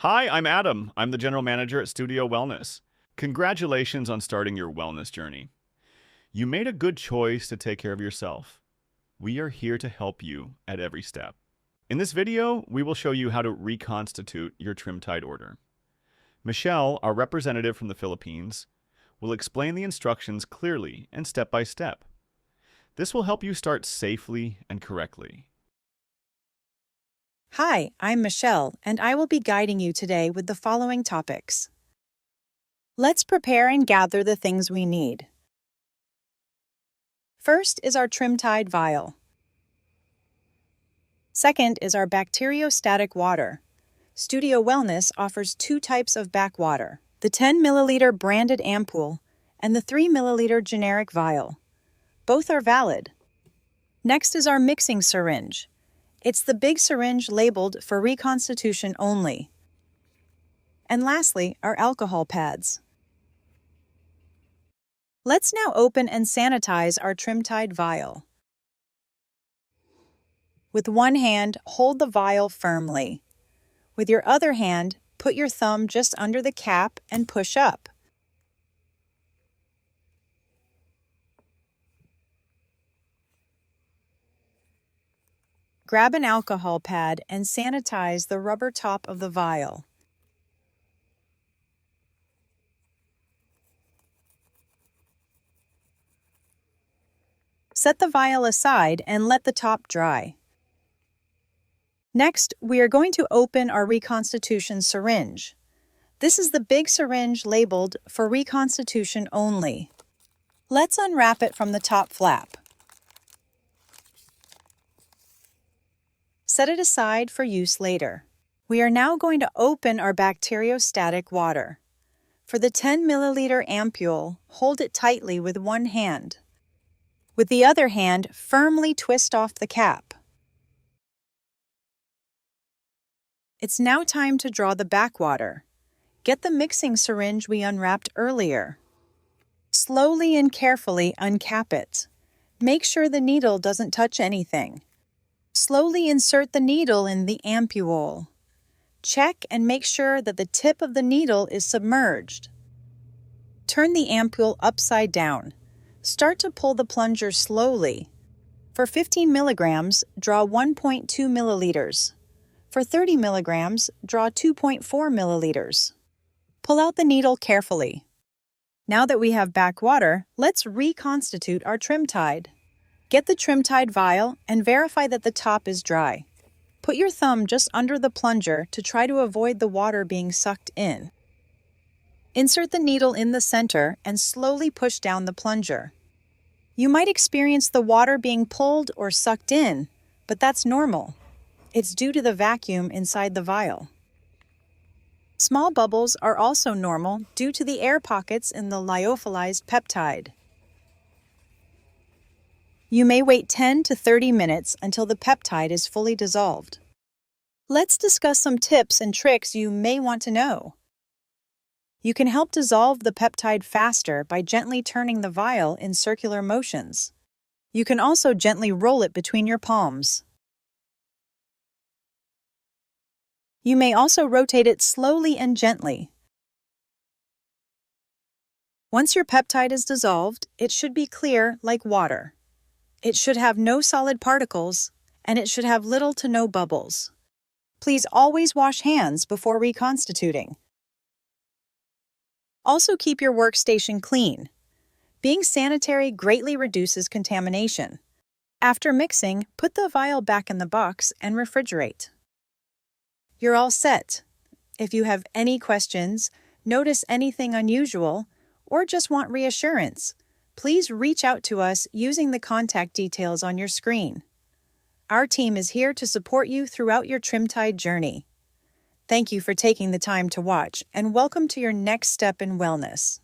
Hi, I'm Adam. I'm the general manager at Studio Wellness. Congratulations on starting your wellness journey. You made a good choice to take care of yourself. We are here to help you at every step. In this video, we will show you how to reconstitute your Trimtide order. Michelle, our representative from the Philippines, will explain the instructions clearly and step by step. This will help you start safely and correctly. Hi, I'm Michelle, and I will be guiding you today with the following topics. Let's prepare and gather the things we need. First is our Trimtide vial. Second is our bacteriostatic water. Studio Wellness offers two types of backwater, the 10 milliliter branded ampoule and the 3 milliliter generic vial. Both are valid. Next is our mixing syringe. It's the big syringe labeled for reconstitution only. And lastly, our alcohol pads. Let's now open and sanitize our Trimtide vial. With one hand, hold the vial firmly. With your other hand, put your thumb just under the cap and push up. Grab an alcohol pad and sanitize the rubber top of the vial. Set the vial aside and let the top dry. Next, we are going to open our reconstitution syringe. This is the big syringe labeled for reconstitution only. Let's unwrap it from the top flap. Set it aside for use later. We are now going to open our bacteriostatic water. For the 10 milliliter ampoule, hold it tightly with one hand. With the other hand, firmly twist off the cap. It's now time to draw the backwater. Get the mixing syringe we unwrapped earlier. Slowly and carefully uncap it. Make sure the needle doesn't touch anything. Slowly insert the needle in the ampoule. Check and make sure that the tip of the needle is submerged. Turn the ampoule upside down. Start to pull the plunger slowly. For 15 milligrams, draw 1.2 milliliters. For 30 milligrams, draw 2.4 milliliters. Pull out the needle carefully. Now that we have backwater, let's reconstitute our Trimtide. Get the Trimtide vial and verify that the top is dry. Put your thumb just under the plunger to try to avoid the water being sucked in. Insert the needle in the center and slowly push down the plunger. You might experience the water being pulled or sucked in, but that's normal. It's due to the vacuum inside the vial. Small bubbles are also normal due to the air pockets in the lyophilized peptide. You may wait 10 to 30 minutes until the peptide is fully dissolved. Let's discuss some tips and tricks you may want to know. You can help dissolve the peptide faster by gently turning the vial in circular motions. You can also gently roll it between your palms. You may also rotate it slowly and gently. Once your peptide is dissolved, it should be clear like water. It should have no solid particles, and it should have little to no bubbles. Please always wash hands before reconstituting. Also keep your workstation clean. Being sanitary greatly reduces contamination. After mixing, put the vial back in the box and refrigerate. You're all set. If you have any questions, notice anything unusual, or just want reassurance, please reach out to us using the contact details on your screen. Our team is here to support you throughout your Trimtide journey. Thank you for taking the time to watch, and welcome to your next step in wellness.